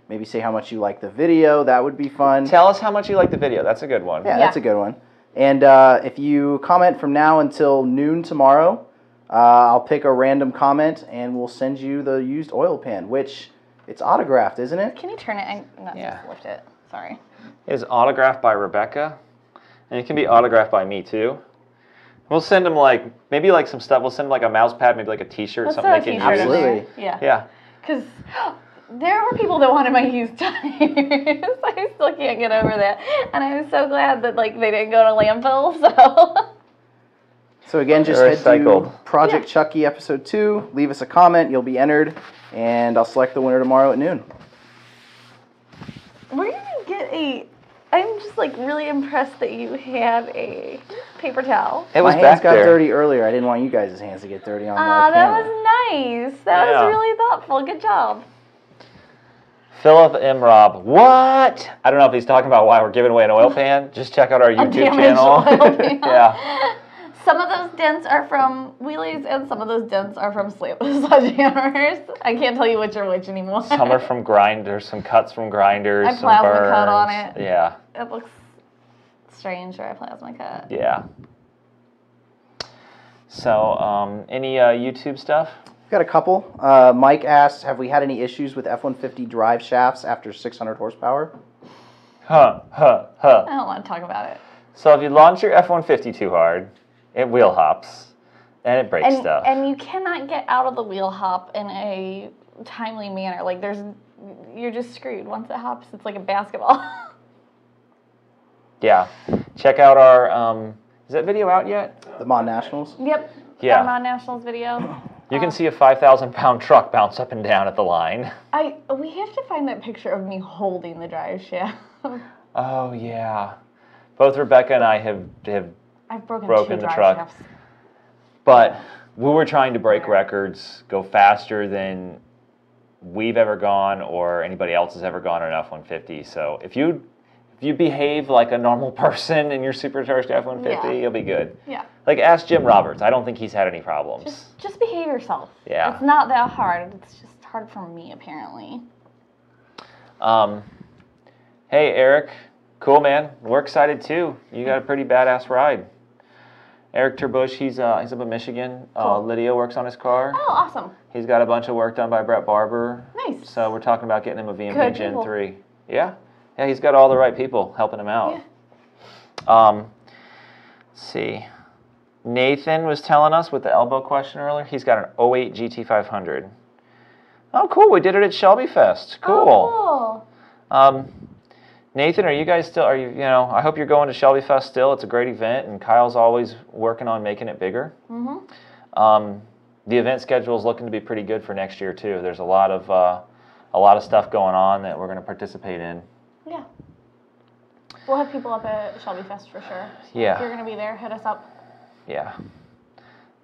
D: Maybe say how much you like the video. That would be fun.
A: Tell us how much you like the video. That's a good one.
D: Yeah, that's a good one. And if you comment from now until noon tomorrow, I'll pick a random comment and we'll send you the used oil pan, which it's autographed, isn't it?
B: Can you turn it? Just lift it. Sorry.
A: It is autographed by Rebecca, and it can be autographed by me too. We'll send them maybe some stuff. We'll send them like a mouse pad, maybe like a T-shirt, something they can use.
D: Absolutely.
B: Yeah.
A: Yeah.
B: Because there were people that wanted my used tires. I still can't get over that, and I'm so glad that they didn't go to landfill.
D: So again, just head to Project Chucky episode 2. Leave us a comment. You'll be entered, and I'll select the winner tomorrow at noon.
B: Where did you get a... I'm just like really impressed that you had a paper towel.
A: It was
D: My
A: back
D: hands got
A: there.
D: dirty earlier. I didn't want you guys' hands to get dirty on the
B: That
D: camera.
B: was nice. That
A: Yeah.
B: was really thoughtful. Good job.
A: Philip M. Rob. What? I don't know if he's talking about why we're giving away an oil pan. Just check out our YouTube
B: damaged
A: channel.
B: oil pan.
A: Yeah.
B: Some of those dents are from wheelies, and some of those dents are from sledgehammers. I can't tell you which are which anymore.
A: Some are from grinders, some cuts from grinders,
B: I
A: some
B: plasma
A: burns.
B: cut on it.
A: Yeah.
B: It looks strange where I plasma cut.
A: Yeah. So, any YouTube stuff?
D: Got a couple. Mike asks, have we had any issues with F-150 drive shafts after 600 horsepower?
A: I
B: don't want to talk about it.
A: So if you launch your F-150 too hard, it wheel hops, and it breaks stuff.
B: And you cannot get out of the wheel hop in a timely manner. Like you're just screwed. Once it hops, it's like a basketball.
A: Yeah. Check out our, is that video out yet?
D: The Mon Nationals?
B: Yep.
A: Yeah.
B: Our Mon Nationals video.
A: You can see a 5,000-pound truck bounce up and down at the line.
B: We have to find that picture of me holding the drive shaft.
A: Oh, yeah. Both Rebecca and I have
B: I've broken
A: broken
B: two
A: the
B: drive
A: truck.
B: shafts.
A: But we were trying to break records, go faster than we've ever gone or anybody else has ever gone on an F-150. So if you behave like a normal person in your supercharged F-150,
B: Yeah.
A: you'll be good.
B: Yeah.
A: Like, ask Jim Roberts. I don't think he's had any problems.
B: Just behave yourself.
A: Yeah.
B: It's not that hard. It's just hard for me, apparently.
A: Hey, Eric. Cool, man. We're excited, too. You got a pretty badass ride. Eric Terbush, he's up in Michigan.
B: Cool.
A: Lydia works on his car.
B: Oh, awesome.
A: He's got a bunch of work done by Brett Barber.
B: Nice.
A: So we're talking about getting him a VMP
B: Good
A: Gen
B: people.
A: 3. Yeah. Yeah, he's got all the right people helping him out.
B: Yeah.
A: Let's see. Nathan was telling us with the elbow question earlier, he's got an 08 GT500. Oh, cool. We did it at Shelby Fest. Cool.
B: Oh, cool.
A: Nathan, are you guys still, I hope you're going to Shelby Fest still. It's a great event, and Kyle's always working on making it bigger.
B: Mm-hmm.
A: The event schedule is looking to be pretty good for next year, too. There's a lot of stuff going on that we're going to participate in.
B: Yeah. We'll have people up at Shelby Fest for sure.
A: Yeah.
B: If you're going to be there, hit us up.
A: Yeah.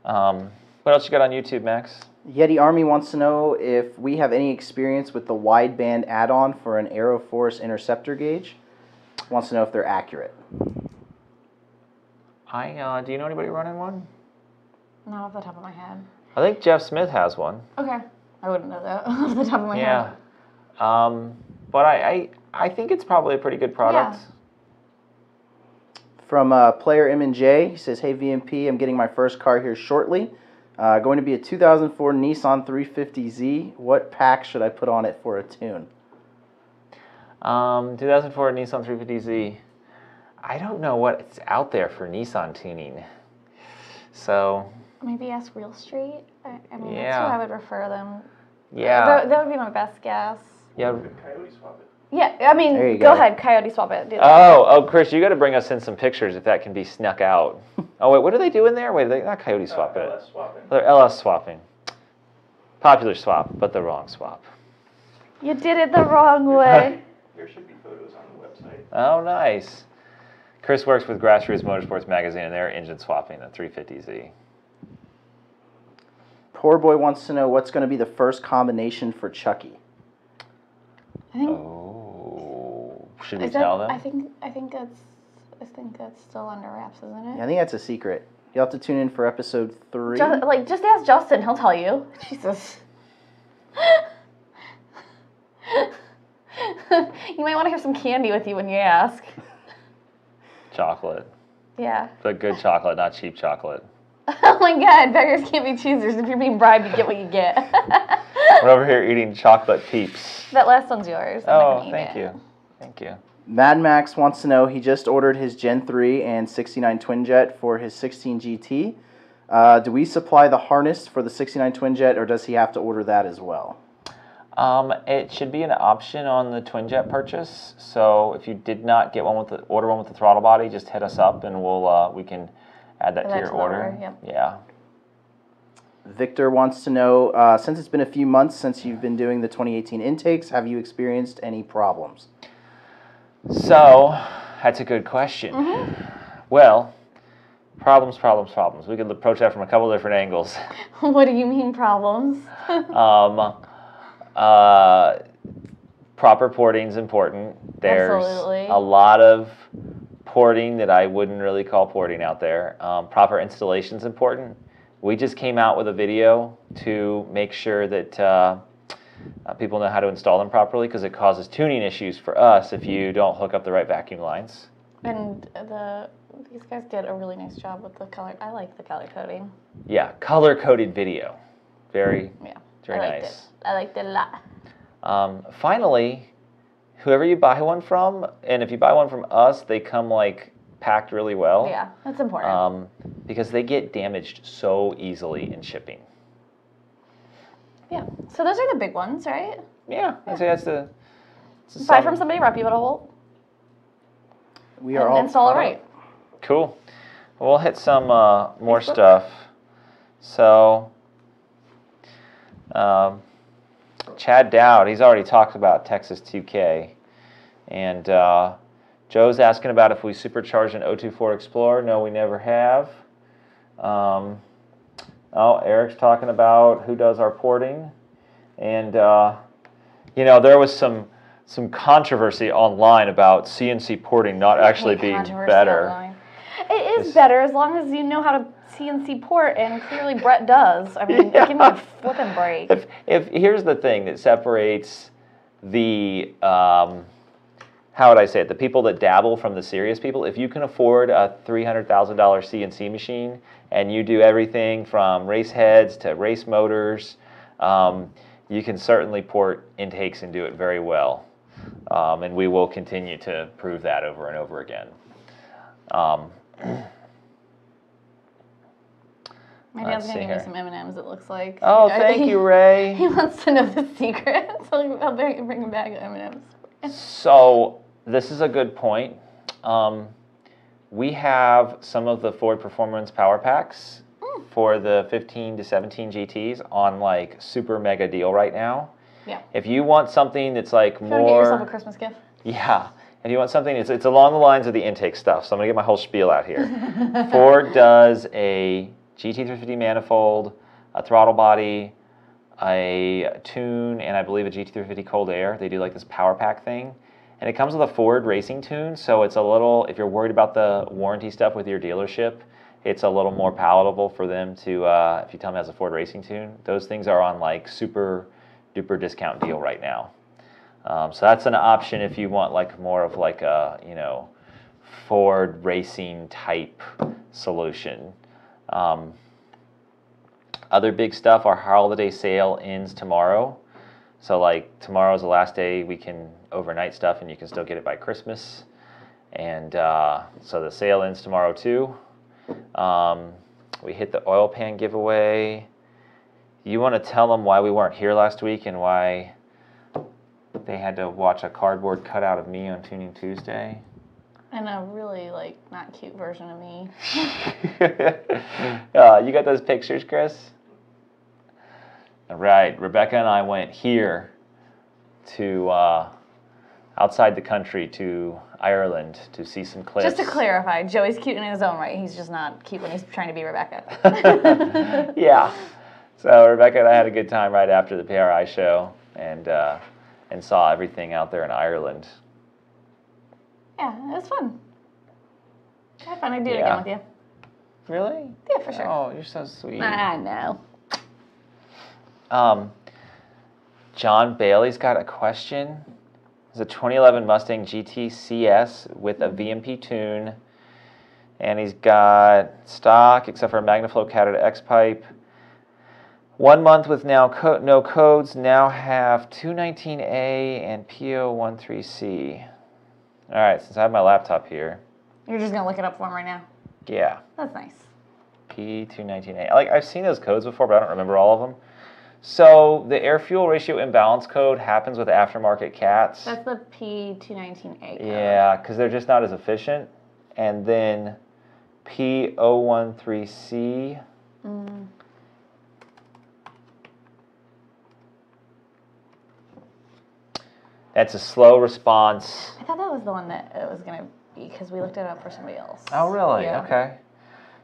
A: What else you got on YouTube, Max?
D: Yeti Army wants to know if we have any experience with the wideband add-on for an Aeroforce interceptor gauge. Wants to know if they're accurate.
A: Do you know anybody running one?
B: Not off the top of my head.
A: I think Jeff Smith has one.
B: Okay. I wouldn't know that off the top of my
A: Yeah.
B: head.
A: But I think it's probably a pretty good product.
B: Yeah.
D: From player M&J, he says, hey VMP, I'm getting my first car here shortly. Going to be a 2004 Nissan 350Z. What pack should I put on it for a tune?
A: 2004 Nissan 350Z. I don't know what's out there for Nissan tuning. So,
B: Maybe ask Real Street. I mean,
A: Yeah.
B: that's who I would refer them.
A: yeah.
B: That would be my best guess.
A: Yeah.
C: Coyote swap it.
B: Yeah, I mean,
D: There you
B: go
D: go.
B: ahead, Coyote swap it. Do that.
A: Oh, Chris, you got to bring us in some pictures if that can be snuck out. Oh, wait, what are they doing there? Wait, they not Coyote swap it.
C: LS swapping.
A: They're LS swapping. Popular swap, but the wrong swap.
B: You did it the wrong way.
C: There should be photos on the website.
A: Oh, nice. Chris works with Grassroots Motorsports Magazine, and they're engine swapping the 350Z.
D: Poor Boy wants to know what's going to be the first combination for Chucky.
B: I think.
A: Oh, should we
B: Is that-
A: tell them?
B: I think that's still under wraps, isn't it?
D: I think that's a secret. You'll have to tune in for episode 3.
B: Just ask Justin, he'll tell you. Jesus. You might want to have some candy with you when you ask.
A: Chocolate.
B: Yeah.
A: But good chocolate, not cheap chocolate.
B: Oh my God, beggars can't be choosers. If you're being bribed, you get what you get.
A: We're over here eating chocolate peeps.
B: That last one's yours. I'm not
A: Oh,
B: gonna eat
A: thank
B: it.
A: you. Thank you.
D: Mad Max wants to know he just ordered his Gen 3 and 69 twin jet for his 16 GT. Do we supply the harness for the 69 twin jet, or does he have to order that as well?
A: It should be an option on the twin jet purchase. So if you did not get order one with the throttle body, just hit us up and we can add that to your order.
B: Yep.
A: Yeah.
D: Victor wants to know, since it's been a few months since you've been doing the 2018 intakes, have you experienced any problems?
A: So, that's a good question. Well, problems. We could approach that from a couple different angles.
B: What do you mean problems?
A: Proper porting is important. There's
B: Absolutely.
A: a lot of porting that I wouldn't really call porting out there. Proper installation is important. We just came out with a video to make sure that people know how to install them properly, because it causes tuning issues for us if you don't hook up the right vacuum lines.
B: And these guys did a really nice job with the color. I like the color coding.
A: Yeah, color-coded video. Very
B: I liked
A: nice.
B: it. I liked it a lot.
A: Finally, whoever you buy one from, and if you buy one from us, they come like packed really well.
B: Yeah, that's important.
A: Because they get damaged so easily in shipping.
B: Yeah. So those are the big ones, right?
A: Yeah, I'd say that's the.
B: Buy from somebody reputable.
D: We are all
B: install it right.
A: Cool. We'll hit some more stuff. So, Chad Dowd, he's already talked about Texas 2K. And Joe's asking about if we supercharged an 024 Explorer. No, we never have. Eric's talking about who does our porting. And, there was some controversy online about CNC porting not actually being better.
B: Online. It is better as long as you know how to CNC port, and clearly Brett does. I mean, give me a flipping break.
A: If here's the thing that separates the how would I say it? The people that dabble from the serious people. If you can afford a $300,000 CNC machine and you do everything from race heads to race motors, you can certainly port intakes and do it very well. And we will continue to prove that over and over again.
B: My dad's going to give me some M&Ms, it looks like.
A: Oh, thank you, Ray.
B: He wants to know the secret, so I'll bring him back M&Ms.
A: So, this is a good point. We have some of the Ford Performance Power Packs for the 15 to 17 GTs on like super mega deal right now.
B: Yeah.
A: If you want something that's like more...
B: Get yourself a Christmas gift.
A: Yeah. If you want something, it's along the lines of the intake stuff. So I'm going to get my whole spiel out here. Ford does a GT350 manifold, a throttle body, a tune, and I believe a GT350 cold air. They do like this power pack thing. And it comes with a Ford racing tune, so it's a little, if you're worried about the warranty stuff with your dealership, it's a little more palatable for them to, if you tell them it has a Ford racing tune. Those things are on like super duper discount deal right now. So that's an option if you want like more of like a, Ford racing type solution. Other big stuff, our holiday sale ends tomorrow. So like tomorrow's the last day we can overnight stuff and you can still get it by Christmas. And so the sale ends tomorrow too. We hit the oil pan giveaway. You want to tell them why we weren't here last week and why they had to watch a cardboard cutout of me on Tuning Tuesday?
B: And a really, like, not cute version of me.
A: You got those pictures, Chris? All right, Rebecca and I went here to outside the country to Ireland to see some clips.
B: Just to clarify, Joey's cute in his own right. He's just not cute when he's trying to be Rebecca.
A: Yeah. So Rebecca and I had a good time right after the PRI show and saw everything out there in Ireland.
B: Yeah, it was fun. I had fun. I'd do it again with you.
A: Really?
B: Yeah, for sure.
A: Oh, you're so sweet.
B: I know.
A: John Bailey's got a question. It's a 2011 Mustang GT CS with a VMP tune. And he's got stock, except for a MagnaFlow Catheter X-pipe. 1 month with now no codes, now have 219A and PO13C. All right, since I have my laptop here.
B: You're just going to look it up for him right now?
A: Yeah.
B: That's nice.
A: P219A. Like, I've seen those codes before, but I don't remember all of them. So the air-fuel ratio imbalance code happens with aftermarket cats.
B: That's the P219A code.
A: Yeah, because they're just not as efficient. And then P013C.
B: Mm.
A: That's a slow response.
B: I thought that that was the one that it was going to be because we looked it up for somebody else.
A: Oh, really?
B: Yeah.
A: Okay.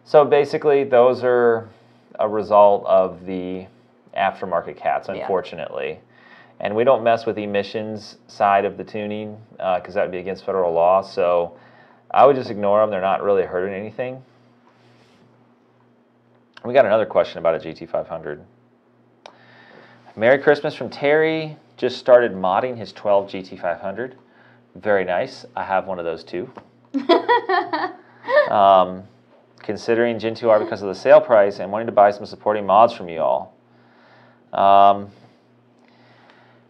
A: So basically, those are a result of the aftermarket cats, unfortunately. And we don't mess with the emissions side of the tuning because that would be against federal law. So I would just ignore them. They're not really hurting anything. We got another question about a GT500. Merry Christmas from Terry. Just started modding his 12 GT500. Very nice. I have one of those too. Considering Gen 2R because of the sale price and wanting to buy some supporting mods from you all.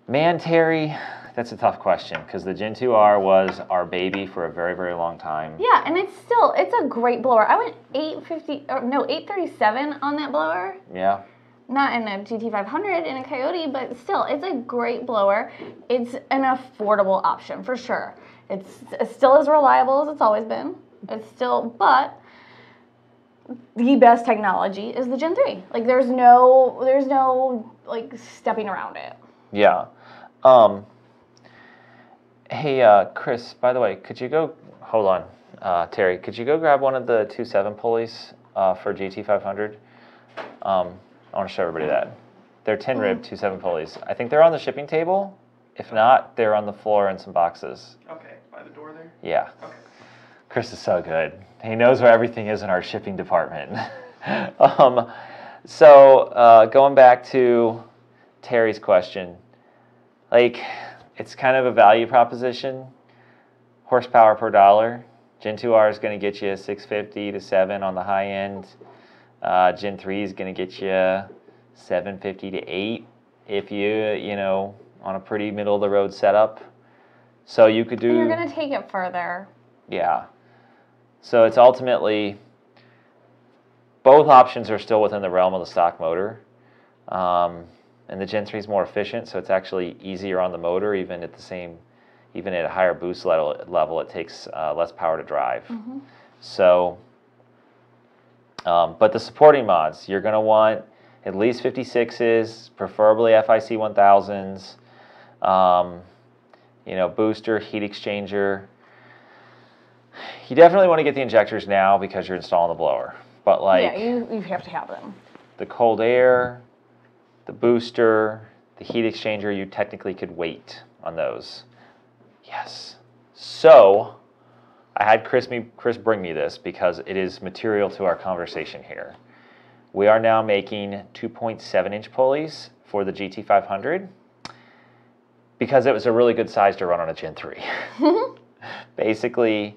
A: Man, Terry, that's a tough question because the Gen 2R was our baby for a very, very long time.
B: Yeah, and it's a great blower. I went 837 on that blower.
A: Yeah.
B: Not in a GT500 in a Coyote, but still, it's a great blower. It's an affordable option for sure. It's still as reliable as it's always been. It's still, but the best technology is the Gen 3. Like there's no like stepping around it.
A: Yeah. Hey, Chris, by the way, could you go, hold on, Terry, could you go grab one of the 2.7 pulleys for GT500? I want to show everybody that. They're 10 rib 2.7 pulleys. I think they're on the shipping table. If not, they're on the floor in some boxes.
C: Okay, by the door there?
A: Yeah.
C: Okay.
A: Chris is so good. He knows where everything is in our shipping department. Going back to Terry's question, like, it's kind of a value proposition. Horsepower per dollar. Gen 2R is going to get you 650 to 7 on the high end. Gen 3 is going to get you 750 to 8 if you know, on a pretty middle of the road setup. So you could do.
B: And you're going to take it further.
A: Yeah. So it's ultimately, both options are still within the realm of the stock motor. And the Gen 3 is more efficient, so it's actually easier on the motor, even at a higher boost level, it takes less power to drive.
B: Mm-hmm.
A: So, but the supporting mods, you're going to want at least 56s, preferably FIC 1000s, booster, heat exchanger. You definitely want to get the injectors now because you're installing the blower. But
B: yeah, you have to have them.
A: The cold air, the booster, the heat exchanger, you technically could wait on those. Yes. So I had Chris bring me this because it is material to our conversation here. We are now making 2.7-inch pulleys for the GT500 because it was a really good size to run on a Gen 3. Basically,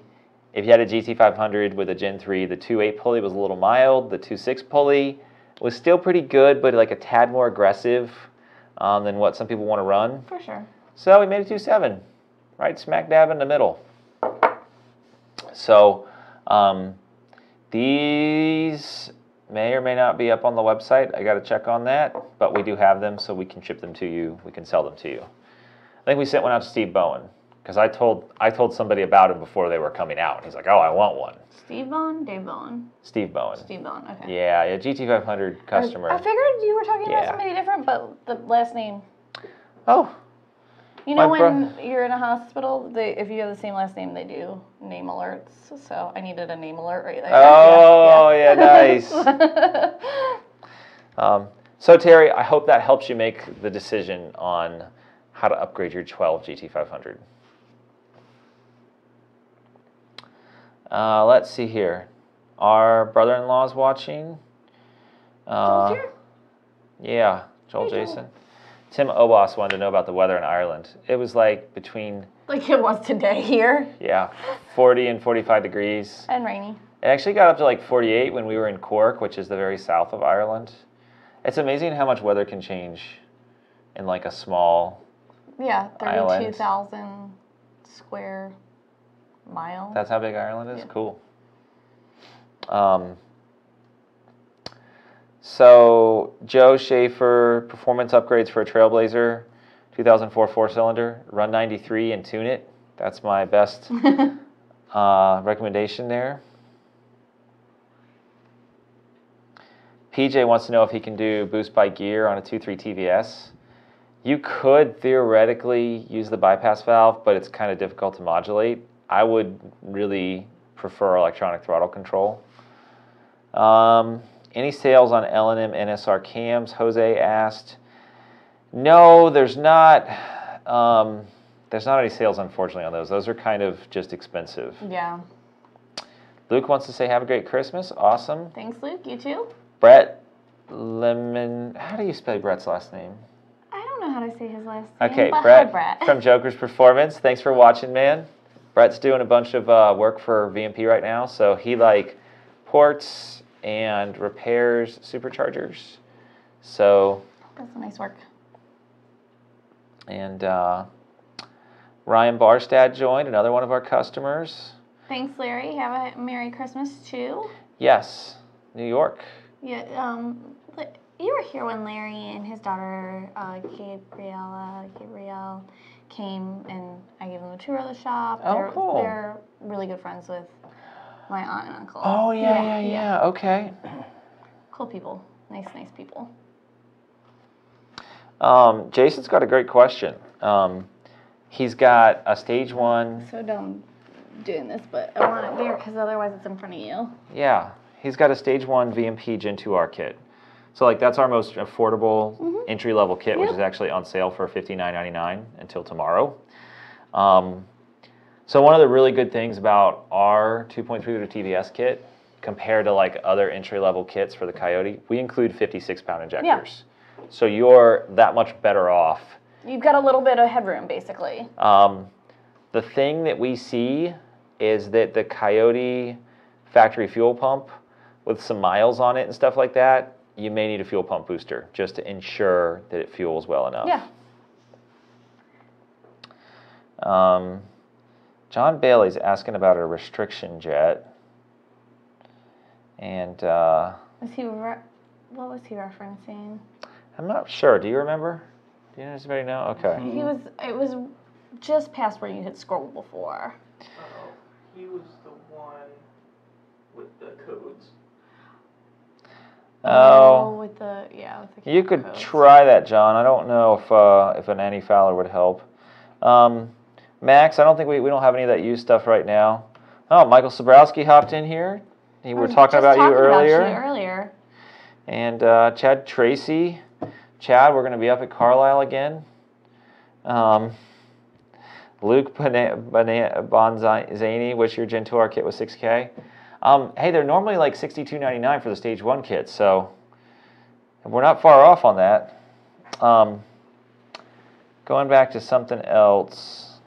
A: if you had a GT500 with a Gen 3, the 2.8 pulley was a little mild. The 2.6 pulley was still pretty good, but like a tad more aggressive than what some people want to run.
B: For sure.
A: So we made a 2.7, right smack dab in the middle. So these may or may not be up on the website. I got to check on that, but we do have them, so we can ship them to you. We can sell them to you. I think we sent one out to Steve Bowen because I told somebody about him before they were coming out. He's like, "Oh, I want one."
B: Steve Bowen? Dave Bowen?
A: Steve Bowen.
B: Steve Bowen, okay.
A: Yeah, a GT500 customer.
B: I figured you were talking about somebody different, but the last name.
A: Oh.
B: You know when you're in a hospital, if you have the same last name, they do name alerts. So I needed a name alert right there.
A: Oh, yeah, nice. So Terry, I hope that helps you make the decision on how to upgrade your 12 GT500. Let's see here. Our brother-in-law's watching.
B: Joel's here?
A: Yeah, Joel
B: Hey,
A: Jason. Tim Obos wanted to know about the weather in Ireland. It was like between...
B: Like it was today here.
A: Yeah, 40 and 45 degrees.
B: And rainy.
A: It actually got up to like 48 when we were in Cork, which is the very south of Ireland. It's amazing how much weather can change in like a small
B: Yeah,
A: island.
B: 32,000 square miles.
A: That's how big Ireland is?
B: Yeah.
A: Cool. So, Joe Schaefer, performance upgrades for a Trailblazer, 2004 4-cylinder, run 93 and tune it. That's my best recommendation there. PJ wants to know if he can do boost by gear on a 2.3 TVS. You could theoretically use the bypass valve, but it's kind of difficult to modulate. I would really prefer electronic throttle control. Any sales on L&M NSR cams? Jose asked. No, there's not. There's not any sales, unfortunately, on those. Those are kind of just expensive.
B: Yeah.
A: Luke wants to say have a great Christmas. Awesome.
B: Thanks, Luke. You too.
A: Brett Lemon. How do you spell Brett's last name?
B: I don't know how to say his last name.
A: Okay,
B: but
A: Brett,
B: hi, Brett.
A: from Joker's Performance. Thanks for watching, man. Brett's doing a bunch of work for VMP right now, so he ports and repairs superchargers. So
B: That's nice work.
A: And Ryan Barstad joined, another one of our customers.
B: Thanks, Larry. Have a Merry Christmas too.
A: Yes, New York.
B: Yeah. You were here when Larry and his daughter Gabrielle came, and I gave them a tour of the shop.
A: Oh, cool.
B: They're really good friends with my aunt and uncle.
A: Oh, yeah. Okay.
B: Cool people. Nice people.
A: Jason's got a great question. He's got a stage 1.
B: So dumb doing this, but I want it there because otherwise it's in front of you.
A: Yeah, he's got a stage 1 VMP Gen 2R kit. So that's our most affordable entry-level kit, which is actually on sale for $59.99 until tomorrow. So one of the really good things about our 2.3-liter TVS kit compared to other entry-level kits for the Coyote, we include 56-pound injectors. Yeah. So you're that much better off.
B: You've got a little bit of headroom, basically.
A: The thing that we see is that the Coyote factory fuel pump with some miles on it and stuff like that, you may need a fuel pump booster just to ensure that it fuels well enough.
B: Yeah.
A: John Bailey's asking about a restriction jet. And
B: what was he referencing?
A: I'm not sure. Do you remember? Do anybody know? Okay.
B: It was just past where you had scrolled before.
C: He was the one with the codes.
B: With the
A: you could
B: codes.
A: try that, John. I don't know if an Annie Fowler would help. Max, I don't think we don't have any of that used stuff right now. Oh, Michael Sobrowski hopped in here. We were talking about you earlier. And Chad Tracy. Chad, we're going to be up at Carlisle again. Luke Bonzani, which your Gen 2R kit was $6K. Hey, they're normally $62.99 for the stage 1 kit, so we're not far off on that. Going back to something else.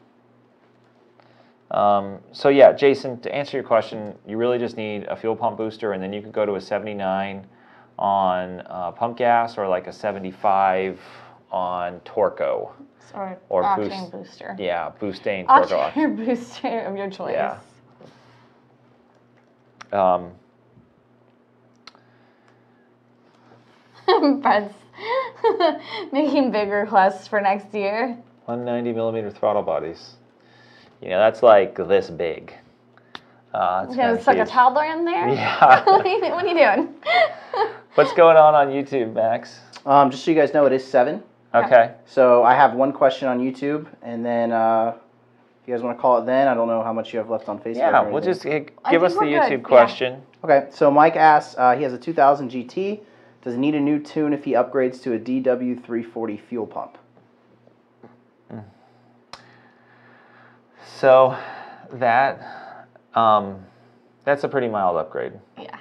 A: So yeah, Jason, to answer your question, you really just need a fuel pump booster, and then you could go to a 79 on pump gas or a 75 on Torco.
B: Or octane booster.
A: Yeah, Boostane Torco.
B: Octane booster of your choice.
A: Yeah.
B: Brad's making big requests for next year.
A: 190 millimeter throttle bodies. That's this big.
B: You gonna suck a toddler in there?
A: Yeah.
B: What are you doing?
A: What's going on YouTube, Max?
D: Just so you guys know, it is 7.
A: Okay.
D: So I have one question on YouTube, and then if you guys want to call it then, I don't know how much you have left on Facebook.
A: Yeah, we'll just give us the YouTube question.
D: Okay, so Mike asks, he has a 2000 GT. Does he need a new tune if he upgrades to a DW340 fuel pump?
A: So that's a pretty mild upgrade.
B: Yeah.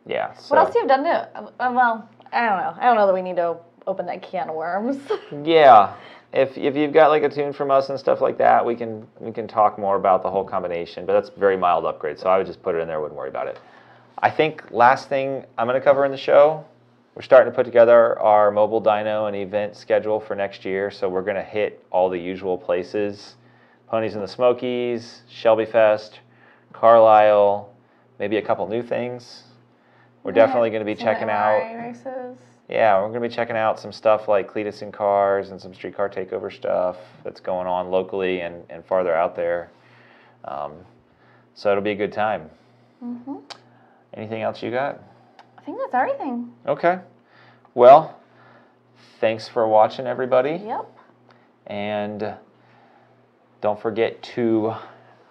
A: Yeah. So.
B: What else have you done to? Well, I don't know. I don't know that we need to open that can of worms.
A: Yeah. If you've got a tune from us and stuff like that, we can talk more about the whole combination. But that's a very mild upgrade, so I would just put it in there. Wouldn't worry about it. I think last thing I'm going to cover in the show, we're starting to put together our mobile dyno and event schedule for next year. So we're going to hit all the usual places: Ponies in the Smokies, Shelby Fest, Carlisle, maybe a couple new things. We're definitely going to be checking out.
B: Races.
A: Yeah, we're going to be checking out some stuff like Cletus in Cars and some streetcar takeover stuff that's going on locally and farther out there. So it'll be a good time.
B: Mm-hmm.
A: Anything else you got?
B: I think that's everything.
A: Okay. Well, Thanks for watching, everybody.
B: Yep.
A: And don't forget to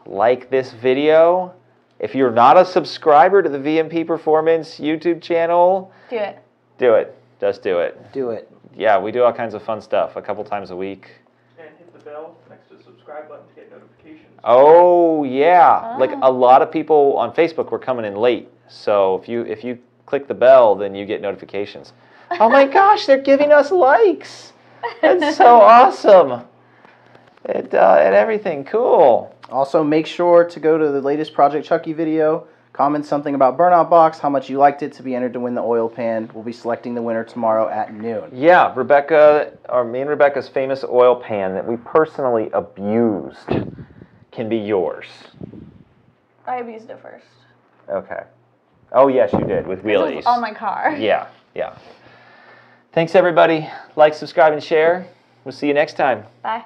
A: like this video. If you're not a subscriber to the VMP Performance YouTube channel,
B: Do it.
A: do it. Just do it.
D: Do it.
A: Yeah, we do all kinds of fun stuff a couple times a week.
C: And hit the bell next to the subscribe button to get notifications.
A: Oh yeah, like
B: Ah.
A: a lot of people on Facebook were coming in late. So if you click the bell, then you get notifications. Oh my gosh, they're giving us likes. That's so awesome. And everything cool.
D: Also, make sure to go to the latest Project Chucky video, comment something about Burnout Box, how much you liked it to be entered to win the oil pan. We'll be selecting the winner tomorrow at noon.
A: Yeah, me and Rebecca's famous oil pan that we personally abused can be yours.
B: I abused it first.
A: Okay. Oh yes, you did with
B: This was
A: wheelies.
B: on my car.
A: Yeah, yeah. Thanks everybody. Like, subscribe, and share. We'll see you next time.
B: Bye.